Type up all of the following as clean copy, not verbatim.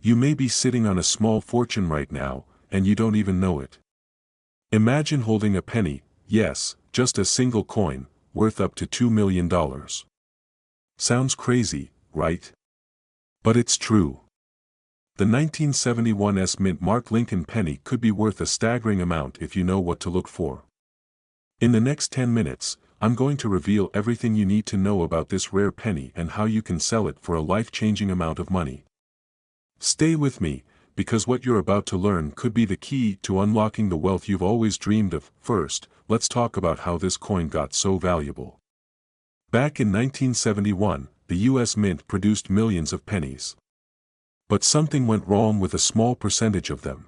You may be sitting on a small fortune right now, and you don't even know it. Imagine holding a penny, yes, just a single coin, worth up to $2 million. Sounds crazy, right? But it's true. The 1971 mint Mark Lincoln penny could be worth a staggering amount if you know what to look for. In the next 10 minutes, I'm going to reveal everything you need to know about this rare penny and how you can sell it for a life-changing amount of money. Stay with me, because what you're about to learn could be the key to unlocking the wealth you've always dreamed of. First, let's talk about how this coin got so valuable. Back in 1971, the US Mint produced millions of pennies. But something went wrong with a small percentage of them.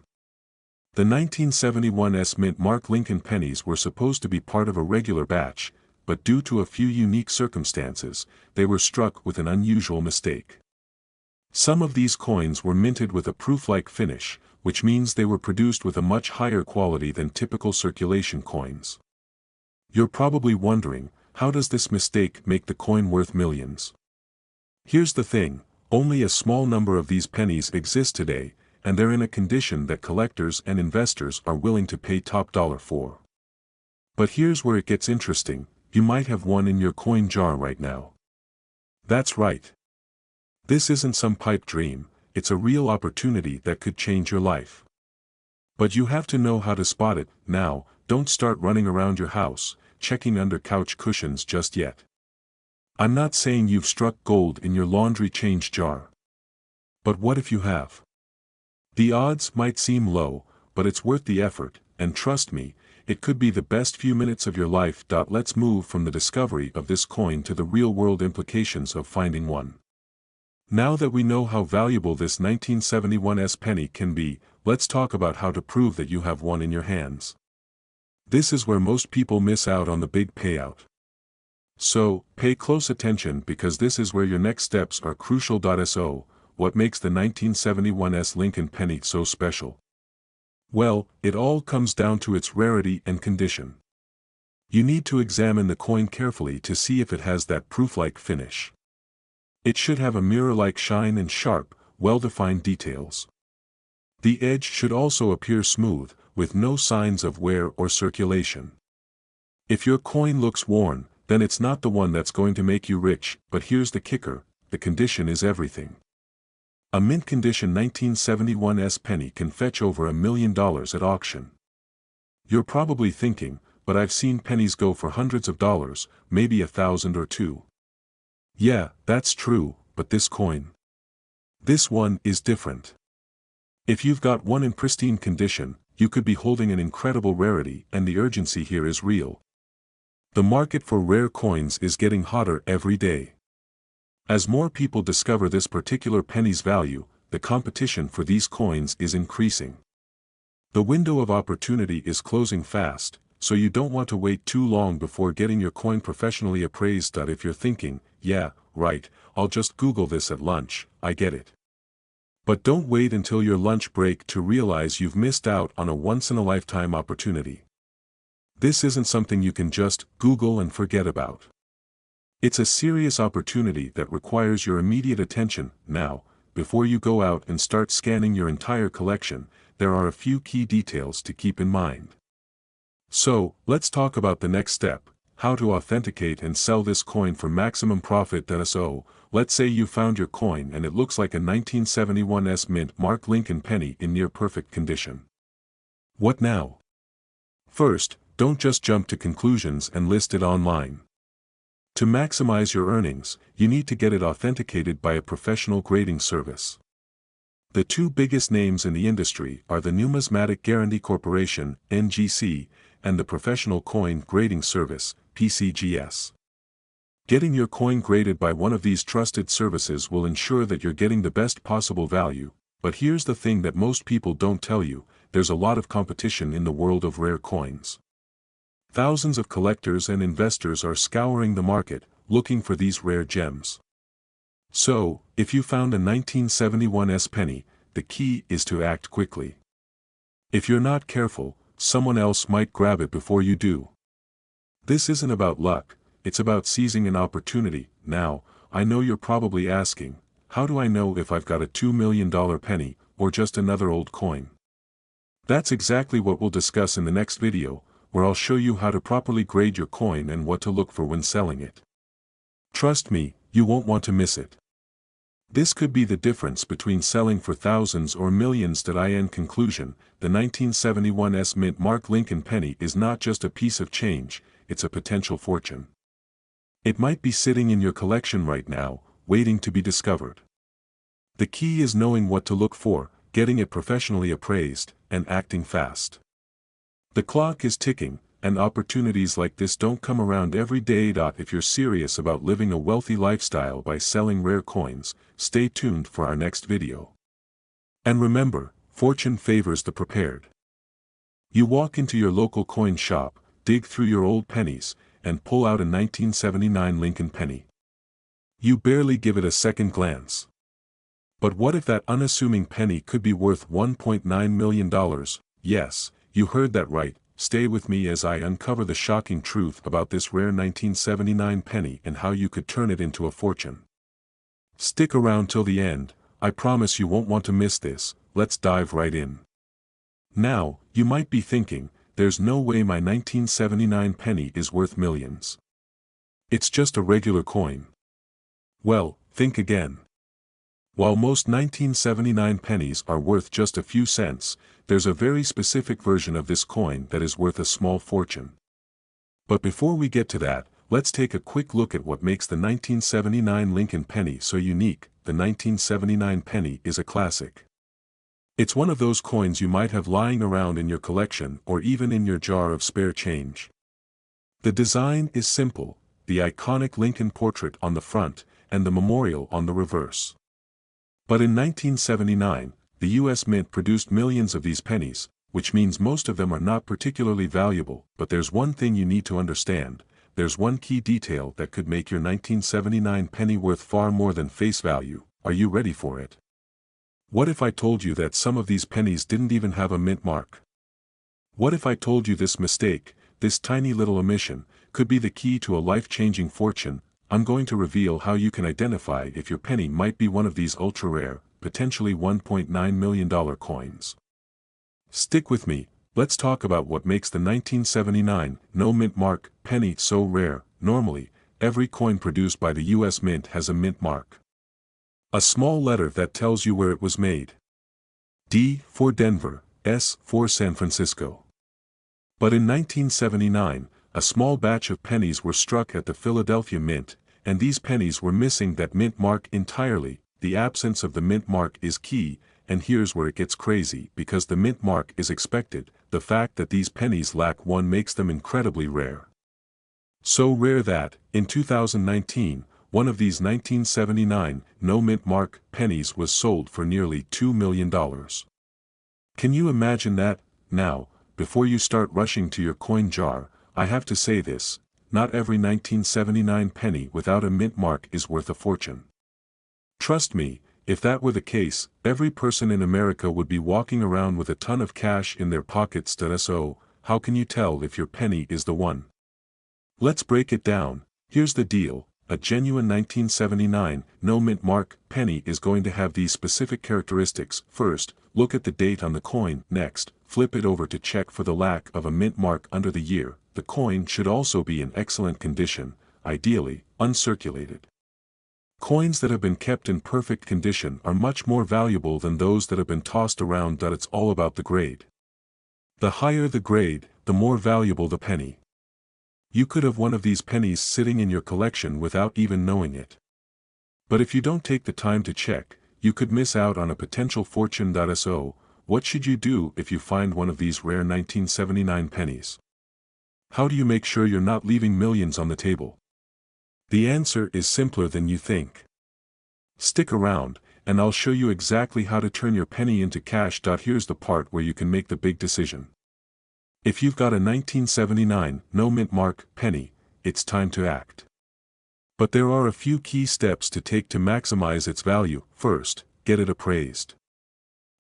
The 1971 mint Mark Lincoln pennies were supposed to be part of a regular batch, but due to a few unique circumstances, they were struck with an unusual mistake. Some of these coins were minted with a proof-like finish, which means they were produced with a much higher quality than typical circulation coins. You're probably wondering, how does this mistake make the coin worth millions? Here's the thing, only a small number of these pennies exist today, and they're in a condition that collectors and investors are willing to pay top dollar for. But here's where it gets interesting, you might have one in your coin jar right now. That's right. This isn't some pipe dream, it's a real opportunity that could change your life. But you have to know how to spot it. Now, don't start running around your house, checking under couch cushions just yet. I'm not saying you've struck gold in your laundry change jar. But what if you have? The odds might seem low, but it's worth the effort, and trust me, it could be the best few minutes of your life. Let's move from the discovery of this coin to the real-world implications of finding one. Now that we know how valuable this 1971 penny can be, let's talk about how to prove that you have one in your hands. This is where most people miss out on the big payout. So, pay close attention because this is where your next steps are crucial. So, what makes the 1971 Lincoln penny so special? Well, it all comes down to its rarity and condition. You need to examine the coin carefully to see if it has that proof-like finish. It should have a mirror-like shine and sharp, well-defined details. The edge should also appear smooth, with no signs of wear or circulation. If your coin looks worn, then it's not the one that's going to make you rich. But here's the kicker, the condition is everything. A mint condition 1971 penny can fetch over $1 million at auction. You're probably thinking, but I've seen pennies go for hundreds of dollars, maybe $1,000 or $2,000. Yeah, that's true, but this coin? This one is different. If you've got one in pristine condition, you could be holding an incredible rarity, and the urgency here is real. The market for rare coins is getting hotter every day. As more people discover this particular penny's value, the competition for these coins is increasing. The window of opportunity is closing fast, so you don't want to wait too long before getting your coin professionally appraised. If you're thinking, yeah, right, I'll just Google this at lunch, I get it. But don't wait until your lunch break to realize you've missed out on a once-in-a-lifetime opportunity. This isn't something you can just Google and forget about. It's a serious opportunity that requires your immediate attention. Now, before you go out and start scanning your entire collection, there are a few key details to keep in mind. So, let's talk about the next step, how to authenticate and sell this coin for maximum profit. So, let's say you found your coin and it looks like a 1971 mint Mark Lincoln penny in near perfect condition. What now? First, don't just jump to conclusions and list it online. To maximize your earnings, you need to get it authenticated by a professional grading service. The two biggest names in the industry are the Numismatic Guarantee Corporation, NGC, and the Professional Coin Grading Service, PCGS. Getting your coin graded by one of these trusted services will ensure that you're getting the best possible value, but here's the thing that most people don't tell you, there's a lot of competition in the world of rare coins. Thousands of collectors and investors are scouring the market, looking for these rare gems. So, if you found a 1971 penny, the key is to act quickly. If you're not careful, someone else might grab it before you do. This isn't about luck, it's about seizing an opportunity. Now, I know you're probably asking, how do I know if I've got a $2 million penny, or just another old coin? That's exactly what we'll discuss in the next video, where I'll show you how to properly grade your coin and what to look for when selling it. Trust me, you won't want to miss it. This could be the difference between selling for thousands or millions. In conclusion, the 1971 Mint Mark Lincoln penny is not just a piece of change, it's a potential fortune. It might be sitting in your collection right now, waiting to be discovered. The key is knowing what to look for, getting it professionally appraised, and acting fast. The clock is ticking, and opportunities like this don't come around every day. If you're serious about living a wealthy lifestyle by selling rare coins, stay tuned for our next video. And remember, fortune favors the prepared. You walk into your local coin shop, dig through your old pennies, and pull out a 1979 Lincoln penny. You barely give it a second glance. But what if that unassuming penny could be worth $1.9 million? Yes, you heard that right. Stay with me as I uncover the shocking truth about this rare 1979 penny and how you could turn it into a fortune. Stick around till the end, I promise you won't want to miss this. Let's dive right in. Now, you might be thinking, there's no way my 1979 penny is worth millions. It's just a regular coin. Well, think again. While most 1979 pennies are worth just a few cents, there's a very specific version of this coin that is worth a small fortune. But before we get to that, let's take a quick look at what makes the 1979 Lincoln penny so unique. The 1979 penny is a classic. It's one of those coins you might have lying around in your collection or even in your jar of spare change. The design is simple, the iconic Lincoln portrait on the front, and the memorial on the reverse. But in 1979, the U.S. Mint produced millions of these pennies, which means most of them are not particularly valuable. But there's one thing you need to understand, there's one key detail that could make your 1979 penny worth far more than face value. Are you ready for it? What if I told you that some of these pennies didn't even have a mint mark? What if I told you this mistake, this tiny little omission, could be the key to a life-changing fortune? I'm going to reveal how you can identify if your penny might be one of these ultra-rare, potentially $1.9 million coins. Stick with me, let's talk about what makes the 1979 no mint mark penny so rare. Normally, every coin produced by the U.S. Mint has a mint mark. A small letter that tells you where it was made. D for Denver, S for San Francisco. But in 1979, a small batch of pennies were struck at the Philadelphia Mint, and these pennies were missing that mint mark entirely. The absence of the mint mark is key, and here's where it gets crazy. Because the mint mark is expected, the fact that these pennies lack one makes them incredibly rare. So rare that, in 2019, one of these 1979 no mint mark pennies was sold for nearly $2 million. Can you imagine that? Now, before you start rushing to your coin jar, I have to say this, not every 1979 penny without a mint mark is worth a fortune. Trust me, if that were the case, every person in America would be walking around with a ton of cash in their pockets. So, how can you tell if your penny is the one? Let's break it down. Here's the deal. A genuine 1979 no mint mark penny is going to have these specific characteristics. First, look at the date on the coin. Next, flip it over to check for the lack of a mint mark under the year. The coin should also be in excellent condition, ideally, uncirculated. Coins that have been kept in perfect condition are much more valuable than those that have been tossed around. It's all about the grade. The higher the grade, the more valuable the penny. You could have one of these pennies sitting in your collection without even knowing it. But if you don't take the time to check, you could miss out on a potential fortune. So, what should you do if you find one of these rare 1979 pennies? How do you make sure you're not leaving millions on the table? The answer is simpler than you think. Stick around, and I'll show you exactly how to turn your penny into cash. Here's the part where you can make the big decision. If you've got a 1979 no mint mark penny, it's time to act. But there are a few key steps to take to maximize its value. First, get it appraised.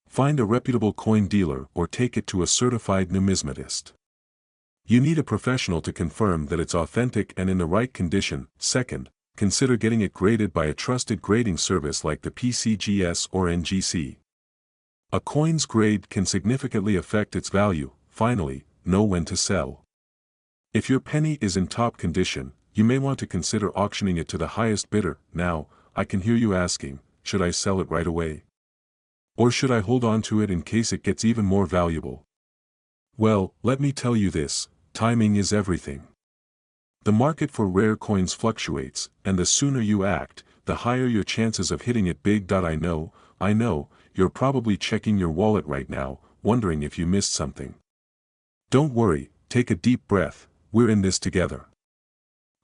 Find a reputable coin dealer or take it to a certified numismatist. You need a professional to confirm that it's authentic and in the right condition. Second, consider getting it graded by a trusted grading service like the PCGS or NGC. A coin's grade can significantly affect its value. Finally, know when to sell. If your penny is in top condition, you may want to consider auctioning it to the highest bidder. Now, I can hear you asking, should I sell it right away? Or should I hold on to it in case it gets even more valuable? Well, let me tell you this, timing is everything. The market for rare coins fluctuates, and the sooner you act, the higher your chances of hitting it big. I know, you're probably checking your wallet right now, wondering if you missed something. Don't worry, take a deep breath, we're in this together.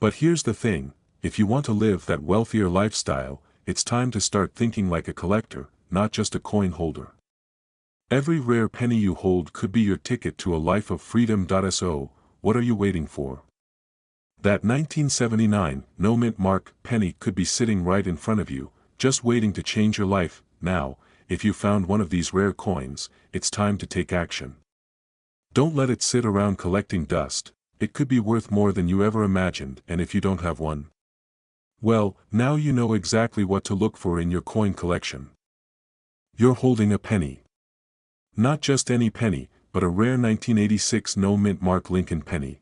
But here's the thing, if you want to live that wealthier lifestyle, it's time to start thinking like a collector, not just a coin holder. Every rare penny you hold could be your ticket to a life of freedom. So, what are you waiting for? That 1979, no mint mark, penny could be sitting right in front of you, just waiting to change your life. Now, if you found one of these rare coins, it's time to take action. Don't let it sit around collecting dust, it could be worth more than you ever imagined. And if you don't have one, well, now you know exactly what to look for in your coin collection. You're holding a penny. Not just any penny, but a rare 1986 no mint mark Lincoln penny.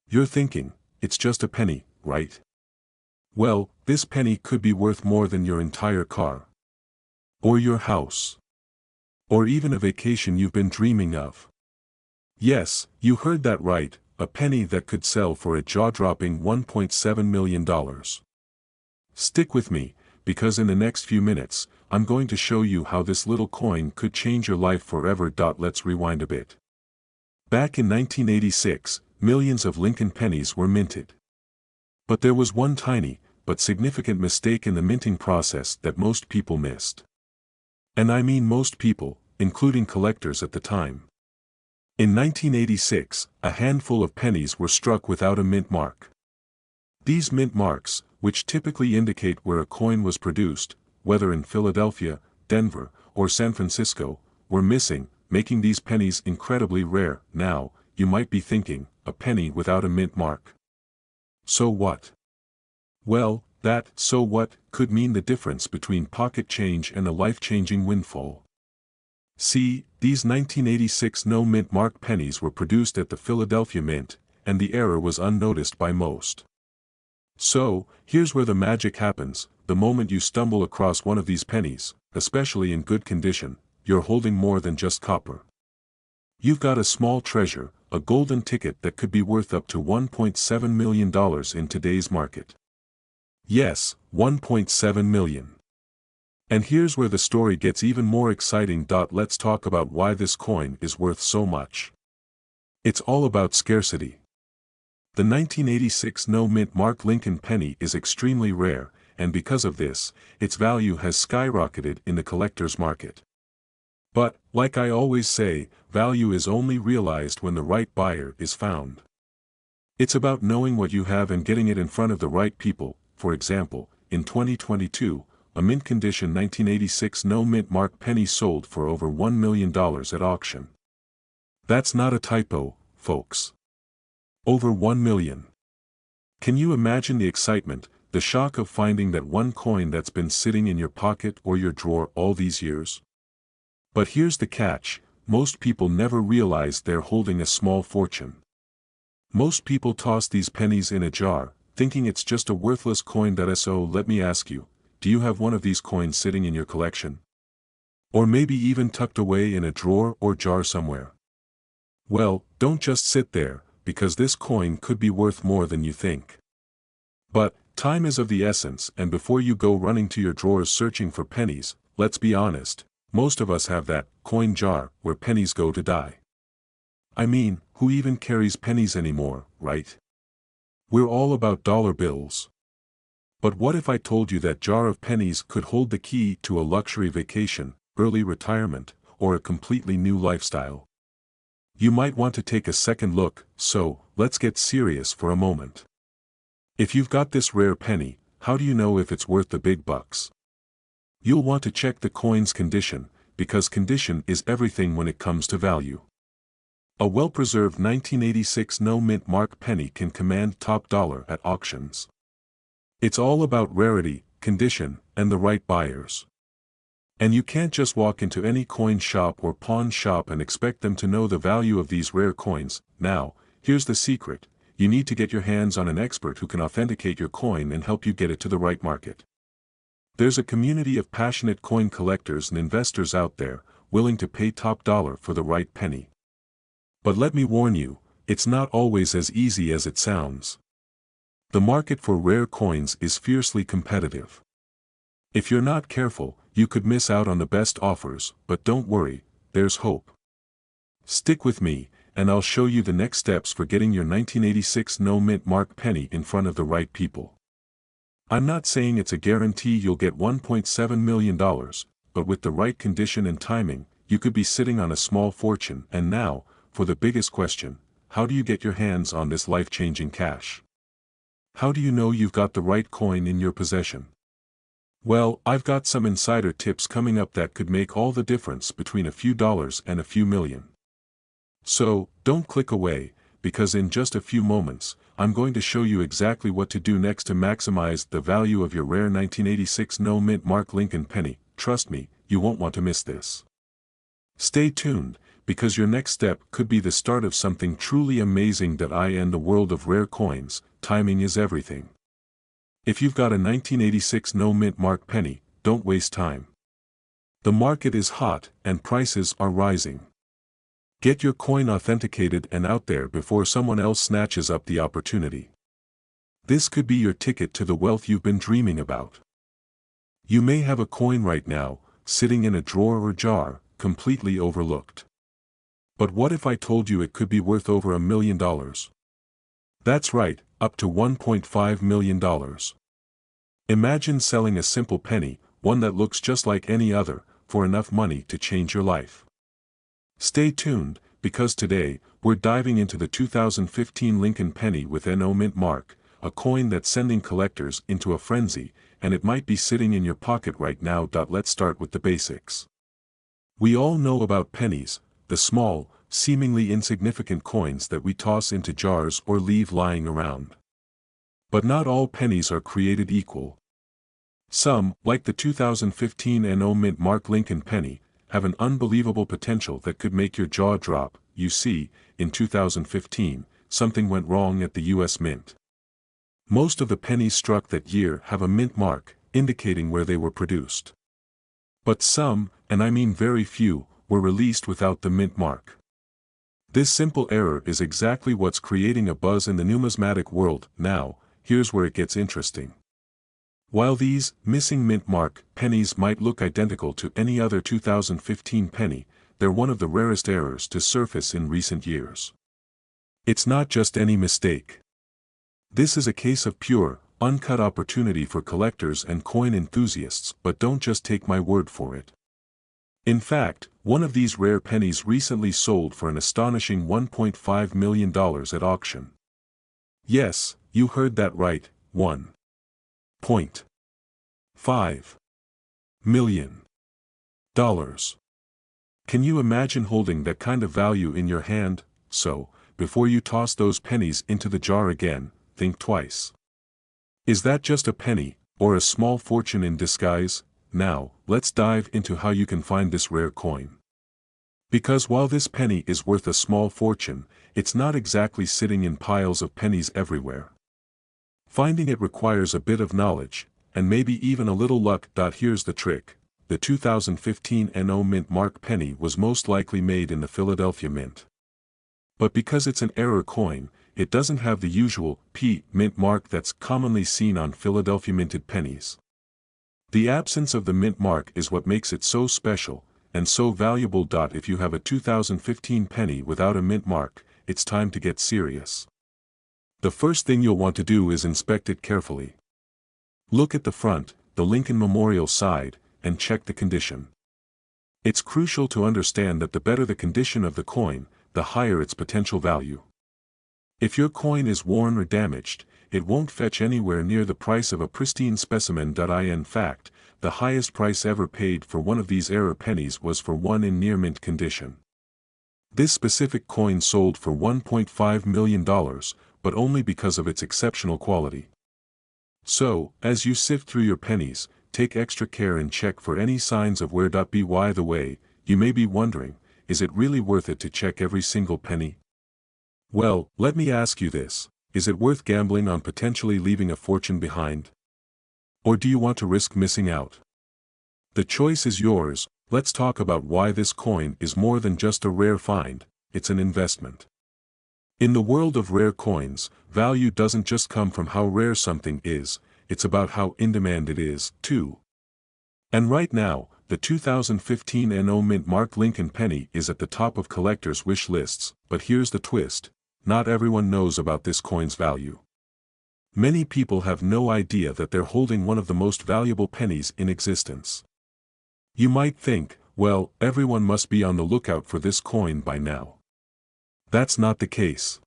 You're thinking, it's just a penny, right? Well, this penny could be worth more than your entire car. Or your house. Or even a vacation you've been dreaming of. Yes, you heard that right, a penny that could sell for a jaw-dropping $1.7 million. Stick with me, because in the next few minutes, I'm going to show you how this little coin could change your life forever. Let's rewind a bit. Back in 1986, millions of Lincoln pennies were minted. But there was one tiny, but significant mistake in the minting process that most people missed. And I mean most people, including collectors at the time. In 1986, a handful of pennies were struck without a mint mark. These mint marks, which typically indicate where a coin was produced, whether in Philadelphia, Denver, or San Francisco, were missing, making these pennies incredibly rare. Now, you might be thinking, a penny without a mint mark. So what? Well, that "so what" could mean the difference between pocket change and a life-changing windfall. See, these 1986 no mint mark pennies were produced at the Philadelphia Mint, and the error was unnoticed by most. So, here's where the magic happens. The moment you stumble across one of these pennies, especially in good condition, you're holding more than just copper. You've got a small treasure, a golden ticket that could be worth up to $1.7 million in today's market. Yes, $1.7 million. And here's where the story gets even more exciting. Let's talk about why this coin is worth so much. It's all about scarcity. The 1986 no mint mark Lincoln penny is extremely rare, and because of this, its value has skyrocketed in the collector's market. But, like I always say, value is only realized when the right buyer is found. It's about knowing what you have and getting it in front of the right people. For example, in 2022, a mint-condition 1986 no mint mark penny sold for over $1 million at auction. That's not a typo, folks. Over $1 million. Can you imagine the excitement, the shock of finding that one coin that's been sitting in your pocket or your drawer all these years? But here's the catch, most people never realize they're holding a small fortune. Most people toss these pennies in a jar, thinking it's just a worthless coin. So let me ask you, do you have one of these coins sitting in your collection? Or maybe even tucked away in a drawer or jar somewhere? Well, don't just sit there, because this coin could be worth more than you think. But, time is of the essence, and before you go running to your drawers searching for pennies, let's be honest, most of us have that coin jar where pennies go to die. I mean, who even carries pennies anymore, right? We're all about dollar bills. But what if I told you that jar of pennies could hold the key to a luxury vacation, early retirement, or a completely new lifestyle? You might want to take a second look, so, let's get serious for a moment. If you've got this rare penny, how do you know if it's worth the big bucks? You'll want to check the coin's condition, because condition is everything when it comes to value. A well-preserved 1986 no mint mark penny can command top dollar at auctions. It's all about rarity, condition, and the right buyers. And you can't just walk into any coin shop or pawn shop and expect them to know the value of these rare coins. Now, here's the secret: you need to get your hands on an expert who can authenticate your coin and help you get it to the right market. There's a community of passionate coin collectors and investors out there, willing to pay top dollar for the right penny. But let me warn you, it's not always as easy as it sounds. The market for rare coins is fiercely competitive. If you're not careful, you could miss out on the best offers, but don't worry, there's hope. Stick with me, and I'll show you the next steps for getting your 1986 no-mint mark penny in front of the right people. I'm not saying it's a guarantee you'll get $1.7 million, but with the right condition and timing, you could be sitting on a small fortune. And now, for the biggest question: how do you get your hands on this life-changing cash? How do you know you've got the right coin in your possession? Well, I've got some insider tips coming up that could make all the difference between a few dollars and a few million. So, don't click away, because in just a few moments, I'm going to show you exactly what to do next to maximize the value of your rare 1986 no-mint mark Lincoln penny. Trust me, you won't want to miss this. Stay tuned, because your next step could be the start of something truly amazing. In the world of rare coins, timing is everything. If you've got a 1986 no-mint mark penny, don't waste time. The market is hot, and prices are rising. Get your coin authenticated and out there before someone else snatches up the opportunity. This could be your ticket to the wealth you've been dreaming about. You may have a coin right now, sitting in a drawer or jar, completely overlooked. But what if I told you it could be worth over $1 million? That's right, up to $1.5 million. Imagine selling a simple penny, one that looks just like any other, for enough money to change your life. Stay tuned, because today, we're diving into the 2015 Lincoln penny with a no-mint mark, a coin that's sending collectors into a frenzy, and it might be sitting in your pocket right now. Let's start with the basics. We all know about pennies, the small, seemingly insignificant coins that we toss into jars or leave lying around. But not all pennies are created equal. Some, like the 2015 no-mint mark Lincoln penny, have an unbelievable potential that could make your jaw drop. You see, in 2015, something went wrong at the US Mint. Most of the pennies struck that year have a mint mark, indicating where they were produced. But some, and I mean very few, were released without the mint mark. This simple error is exactly what's creating a buzz in the numismatic world. Now, here's where it gets interesting. While these missing mint mark pennies might look identical to any other 2015 penny, they're one of the rarest errors to surface in recent years. It's not just any mistake. This is a case of pure, uncut opportunity for collectors and coin enthusiasts. But don't just take my word for it. In fact, one of these rare pennies recently sold for an astonishing $1.5 million at auction. Yes, you heard that right, $1.5 million. Can you imagine holding that kind of value in your hand? So, before you toss those pennies into the jar again, think twice. Is that just a penny, or a small fortune in disguise? Now, let's dive into how you can find this rare coin. Because while this penny is worth a small fortune, it's not exactly sitting in piles of pennies everywhere. Finding it requires a bit of knowledge, and maybe even a little luck. Here's the trick: the 2015 no-mint mark penny was most likely made in the Philadelphia Mint. But because it's an error coin, it doesn't have the usual P mint mark that's commonly seen on Philadelphia minted pennies. The absence of the mint mark is what makes it so special, and so valuable. If you have a 2015 penny without a mint mark, it's time to get serious. The first thing you'll want to do is inspect it carefully. Look at the front, the Lincoln Memorial side, and check the condition. It's crucial to understand that the better the condition of the coin, the higher its potential value. If your coin is worn or damaged, it won't fetch anywhere near the price of a pristine specimen. In fact, the highest price ever paid for one of these error pennies was for one in near mint condition. This specific coin sold for $1.5 million, but only because of its exceptional quality. So, as you sift through your pennies, take extra care and check for any signs of wear. By the way, you may be wondering, is it really worth it to check every single penny? Well, let me ask you this, is it worth gambling on potentially leaving a fortune behind? Or do you want to risk missing out? The choice is yours. Let's talk about why this coin is more than just a rare find, it's an investment. In the world of rare coins, value doesn't just come from how rare something is, it's about how in demand it is, too. And right now, the 2015 NO Mint Mark Lincoln penny is at the top of collectors' wish lists, but here's the twist, not everyone knows about this coin's value. Many people have no idea that they're holding one of the most valuable pennies in existence. You might think, well, everyone must be on the lookout for this coin by now. That's not the case.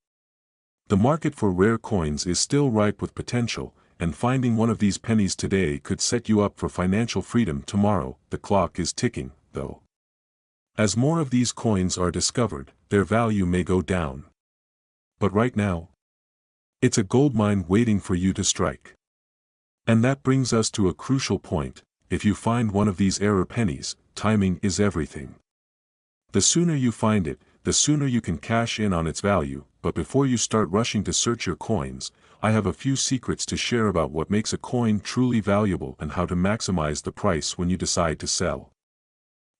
The market for rare coins is still ripe with potential, and finding one of these pennies today could set you up for financial freedom tomorrow. The clock is ticking, though. As more of these coins are discovered, their value may go down. But right now, it's a goldmine waiting for you to strike. And that brings us to a crucial point. If you find one of these rare pennies, timing is everything. The sooner you find it, the sooner you can cash in on its value. But before you start rushing to search your coins, I have a few secrets to share about what makes a coin truly valuable and how to maximize the price when you decide to sell.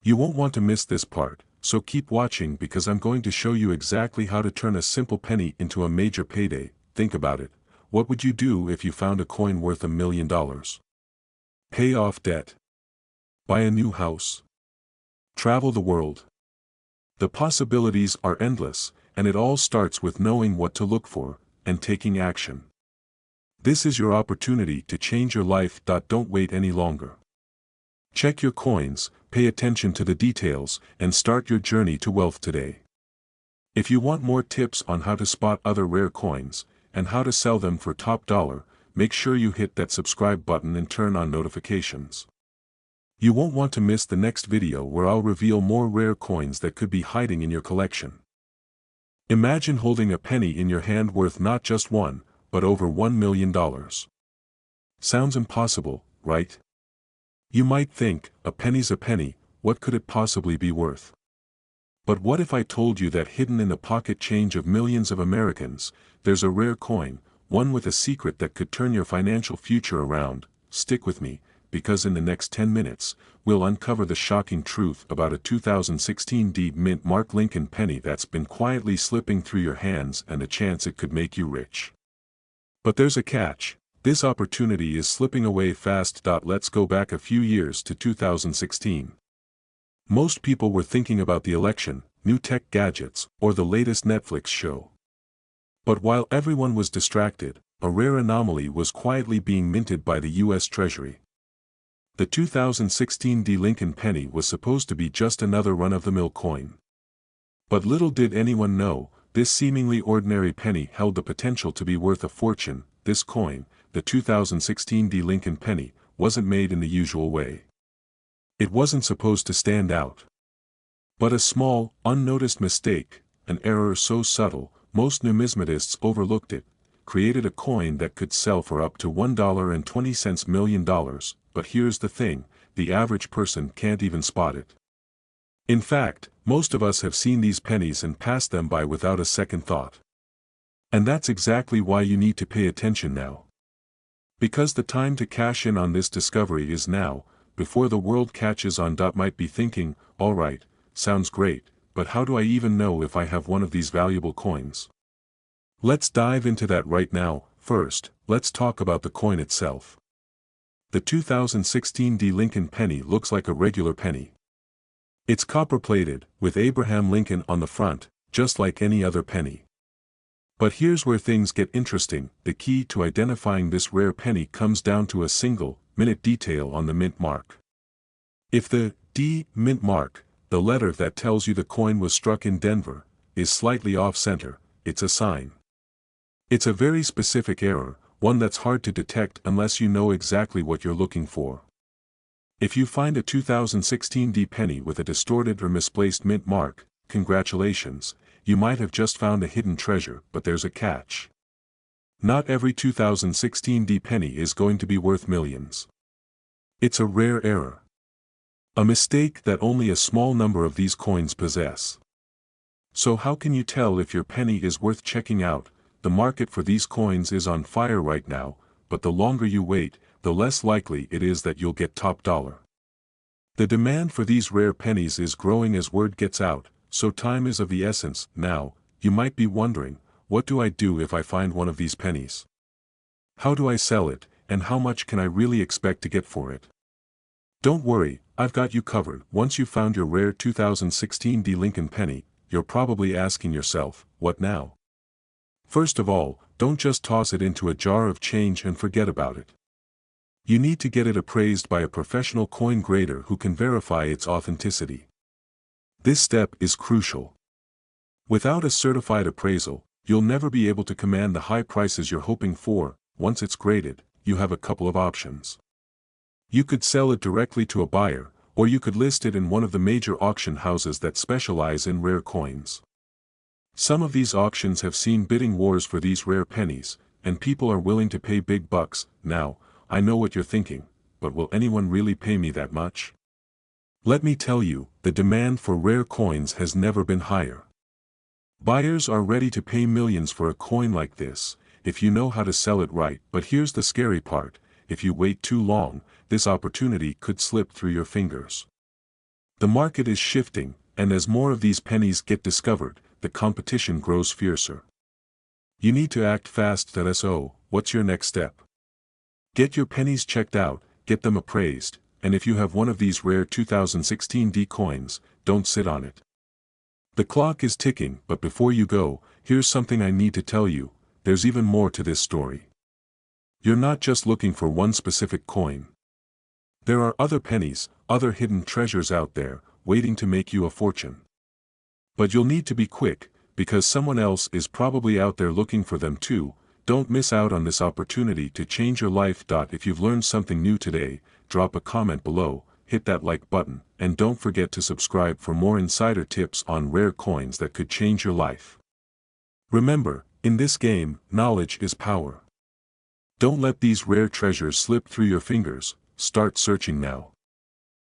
You won't want to miss this part, so keep watching because I'm going to show you exactly how to turn a simple penny into a major payday. Think about it. What would you do if you found a coin worth $1 million? Pay off debt? Buy a new house? Travel the world? The possibilities are endless, and it all starts with knowing what to look for, and taking action. This is your opportunity to change your life. Don't wait any longer. Check your coins, pay attention to the details, and start your journey to wealth today. If you want more tips on how to spot other rare coins, and how to sell them for top dollar, make sure you hit that subscribe button and turn on notifications. You won't want to miss the next video where I'll reveal more rare coins that could be hiding in your collection. Imagine holding a penny in your hand worth not just one, but over $1 million. Sounds impossible, right? You might think, a penny's a penny, what could it possibly be worth? But what if I told you that hidden in the pocket change of millions of Americans, there's a rare coin, one with a secret that could turn your financial future around? Stick with me, because in the next 10 minutes, we'll uncover the shocking truth about a 2016 Mint Mark Lincoln penny that's been quietly slipping through your hands and a chance it could make you rich. But there's a catch. This opportunity is slipping away fast. Let's go back a few years to 2016. Most people were thinking about the election, new tech gadgets, or the latest Netflix show. But while everyone was distracted, a rare anomaly was quietly being minted by the U.S. Treasury. The 2016 Lincoln penny was supposed to be just another run-of-the-mill coin. But little did anyone know, this seemingly ordinary penny held the potential to be worth a fortune. This coin, the 2016 Lincoln penny, wasn't made in the usual way. It wasn't supposed to stand out. But a small, unnoticed mistake, an error so subtle, most numismatists overlooked it, created a coin that could sell for up to $1.20 million. But here's the thing, the average person can't even spot it. In fact, most of us have seen these pennies and passed them by without a second thought. And that's exactly why you need to pay attention now. Because the time to cash in on this discovery is now, before the world catches on. Might be thinking, alright, sounds great, but how do I even know if I have one of these valuable coins? Let's dive into that right now. First, let's talk about the coin itself. The 2016 Lincoln penny looks like a regular penny. It's copper-plated, with Abraham Lincoln on the front, just like any other penny. But here's where things get interesting. The key to identifying this rare penny comes down to a single, minute detail on the mint mark. If the D mint mark, the letter that tells you the coin was struck in Denver, is slightly off-center, it's a sign. It's a very specific error, one that's hard to detect unless you know exactly what you're looking for. If you find a 2016 penny with a distorted or misplaced mint mark, congratulations, you might have just found a hidden treasure. But there's a catch. Not every 2016 penny is going to be worth millions. It's a rare error. A mistake that only a small number of these coins possess. So how can you tell if your penny is worth checking out? The market for these coins is on fire right now, but the longer you wait, the less likely it is that you'll get top dollar. The demand for these rare pennies is growing as word gets out, so time is of the essence. Now, you might be wondering, what do I do if I find one of these pennies? How do I sell it, and how much can I really expect to get for it? Don't worry, I've got you covered. Once you've found your rare 2016 Lincoln penny, you're probably asking yourself, what now? First of all, don't just toss it into a jar of change and forget about it. You need to get it appraised by a professional coin grader who can verify its authenticity. This step is crucial. Without a certified appraisal, you'll never be able to command the high prices you're hoping for. Once it's graded, you have a couple of options. You could sell it directly to a buyer, or you could list it in one of the major auction houses that specialize in rare coins. Some of these auctions have seen bidding wars for these rare pennies, and people are willing to pay big bucks. Now, I know what you're thinking, but will anyone really pay me that much? Let me tell you, the demand for rare coins has never been higher. Buyers are ready to pay millions for a coin like this, if you know how to sell it right. But here's the scary part: if you wait too long, this opportunity could slip through your fingers. The market is shifting, and as more of these pennies get discovered, the competition grows fiercer. You need to act fast. So, what's your next step? Get your pennies checked out, get them appraised, and if you have one of these rare 2016 coins, don't sit on it. The clock is ticking, but before you go, here's something I need to tell you: there's even more to this story. You're not just looking for one specific coin. There are other pennies, other hidden treasures out there, waiting to make you a fortune. But you'll need to be quick, because someone else is probably out there looking for them too. Don't miss out on this opportunity to change your life. If you've learned something new today, drop a comment below, hit that like button, and don't forget to subscribe for more insider tips on rare coins that could change your life. Remember, in this game, knowledge is power. Don't let these rare treasures slip through your fingers. Start searching now.